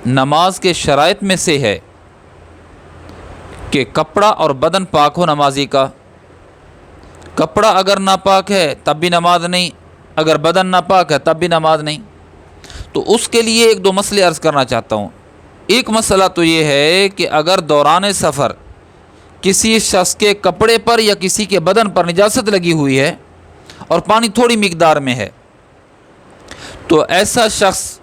نماز کے شرائط میں سے ہے کہ کپڑا اور بدن پاک ہو نمازی کا۔ کپڑا اگر ناپاک ہے تب بھی نماز نہیں، اگر بدن ناپاک ہے تب بھی نماز نہیں۔ تو اس کے لیے ایک دو مسئلے عرض کرنا چاہتا ہوں۔ ایک مسئلہ تو یہ ہے کہ اگر دوران سفر کسی شخص کے کپڑے پر یا کسی کے بدن پر نجاست لگی ہوئی ہے اور پانی تھوڑی مقدار میں ہے، تو ایسا شخص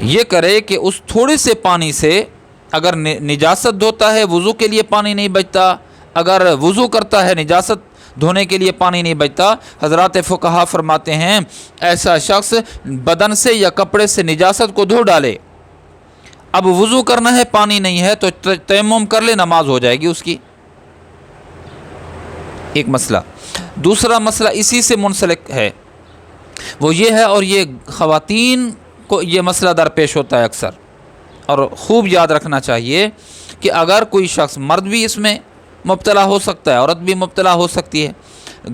یہ کرے کہ اس تھوڑے سے پانی سے اگر نجاست دھوتا ہے، وضو کے لیے پانی نہیں بچتا، اگر وضو کرتا ہے نجاست دھونے کے لیے پانی نہیں بچتا، حضرات فقہا فرماتے ہیں ایسا شخص بدن سے یا کپڑے سے نجاست کو دھو ڈالے۔ اب وضو کرنا ہے، پانی نہیں ہے، تو تیمم کر لے، نماز ہو جائے گی اس کی۔ ایک مسئلہ۔ دوسرا مسئلہ اسی سے منسلک ہے، وہ یہ ہے، اور یہ خواتین کو یہ مسئلہ درپیش ہوتا ہے اکثر، اور خوب یاد رکھنا چاہیے کہ اگر کوئی شخص، مرد بھی اس میں مبتلا ہو سکتا ہے، عورت بھی مبتلا ہو سکتی ہے،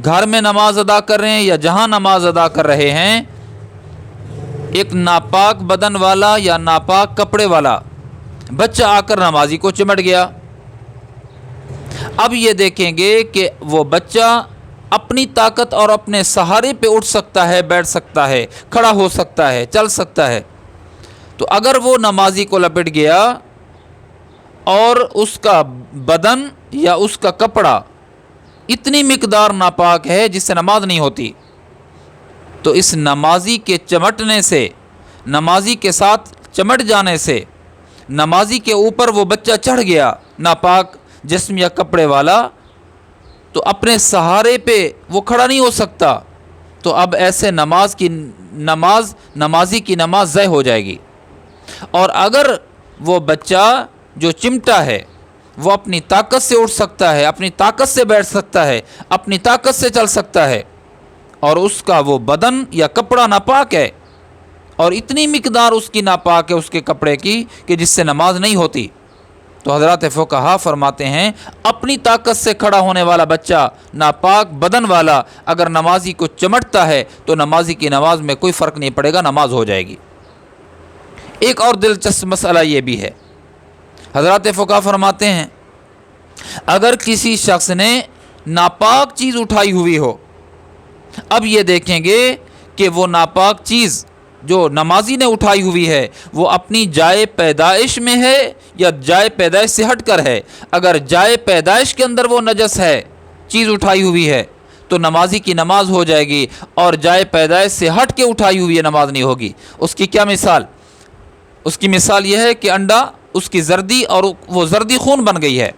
گھر میں نماز ادا کر رہے ہیں یا جہاں نماز ادا کر رہے ہیں، ایک ناپاک بدن والا یا ناپاک کپڑے والا بچہ آ کر نمازی کو چمٹ گیا۔ اب یہ دیکھیں گے کہ وہ بچہ اپنی طاقت اور اپنے سہارے پہ اٹھ سکتا ہے، بیٹھ سکتا ہے، کھڑا ہو سکتا ہے، چل سکتا ہے، تو اگر وہ نمازی کو لپٹ گیا اور اس کا بدن یا اس کا کپڑا اتنی مقدار ناپاک ہے جس سے نماز نہیں ہوتی، تو اس نمازی کے چمٹنے سے، نمازی کے ساتھ چمٹ جانے سے، نمازی کے اوپر وہ بچہ چڑھ گیا ناپاک جسم یا کپڑے والا، تو اپنے سہارے پہ وہ کھڑا نہیں ہو سکتا، تو اب ایسے نمازی کی نماز ضائع ہو جائے گی۔ اور اگر وہ بچہ جو چمٹا ہے وہ اپنی طاقت سے اٹھ سکتا ہے، اپنی طاقت سے بیٹھ سکتا ہے، اپنی طاقت سے چل سکتا ہے، اور اس کا وہ بدن یا کپڑا ناپاک ہے، اور اتنی مقدار اس کی ناپاک ہے اس کے کپڑے کی کہ جس سے نماز نہیں ہوتی، تو حضرات فقہا فرماتے ہیں اپنی طاقت سے کھڑا ہونے والا بچہ، ناپاک بدن والا، اگر نمازی کو چمٹتا ہے تو نمازی کی نماز میں کوئی فرق نہیں پڑے گا، نماز ہو جائے گی۔ ایک اور دلچسپ مسئلہ یہ بھی ہے، حضرات فقہا فرماتے ہیں اگر کسی شخص نے ناپاک چیز اٹھائی ہوئی ہو، اب یہ دیکھیں گے کہ وہ ناپاک چیز جو نمازی نے اٹھائی ہوئی ہے وہ اپنی جائے پیدائش میں ہے یا جائے پیدائش سے ہٹ کر ہے۔ اگر جائے پیدائش کے اندر وہ نجس ہے، چیز اٹھائی ہوئی ہے، تو نمازی کی نماز ہو جائے گی، اور جائے پیدائش سے ہٹ کے اٹھائی ہوئی ہے نماز نہیں ہوگی۔ اس کی کیا مثال؟ اس کی مثال یہ ہے کہ انڈا، اس کی زردی، اور وہ زردی خون بن گئی ہے،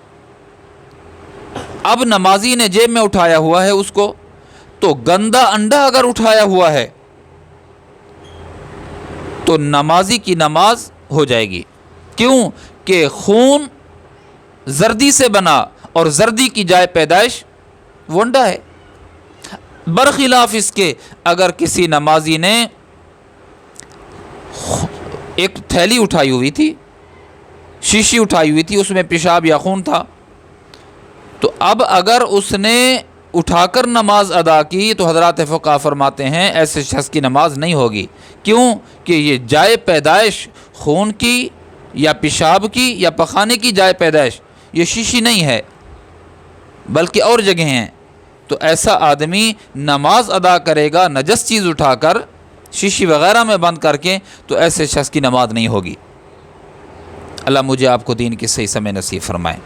اب نمازی نے جیب میں اٹھایا ہوا ہے اس کو، تو گندا انڈا اگر اٹھایا ہوا ہے تو نمازی کی نماز ہو جائے گی۔ کیوں؟ کہ خون زردی سے بنا، اور زردی کی جائے پیدائش وہ انڈا ہے۔ برخلاف اس کے اگر کسی نمازی نے ایک تھیلی اٹھائی ہوئی تھی، شیشی اٹھائی ہوئی تھی، اس میں پیشاب یا خون تھا، تو اب اگر اس نے اٹھا کر نماز ادا کی تو حضرات فقہا فرماتے ہیں ایسے شخص کی نماز نہیں ہوگی۔ کیوں؟ کہ یہ جائے پیدائش خون کی یا پیشاب کی یا پخانے کی جائے پیدائش یہ شیشی نہیں ہے، بلکہ اور جگہیں ہیں، تو ایسا آدمی نماز ادا کرے گا نجس چیز اٹھا کر، شیشی وغیرہ میں بند کر کے، تو ایسے شخص کی نماز نہیں ہوگی۔ اللہ مجھے آپ کو دین کی صحیح سمجھ نصیب فرمائے۔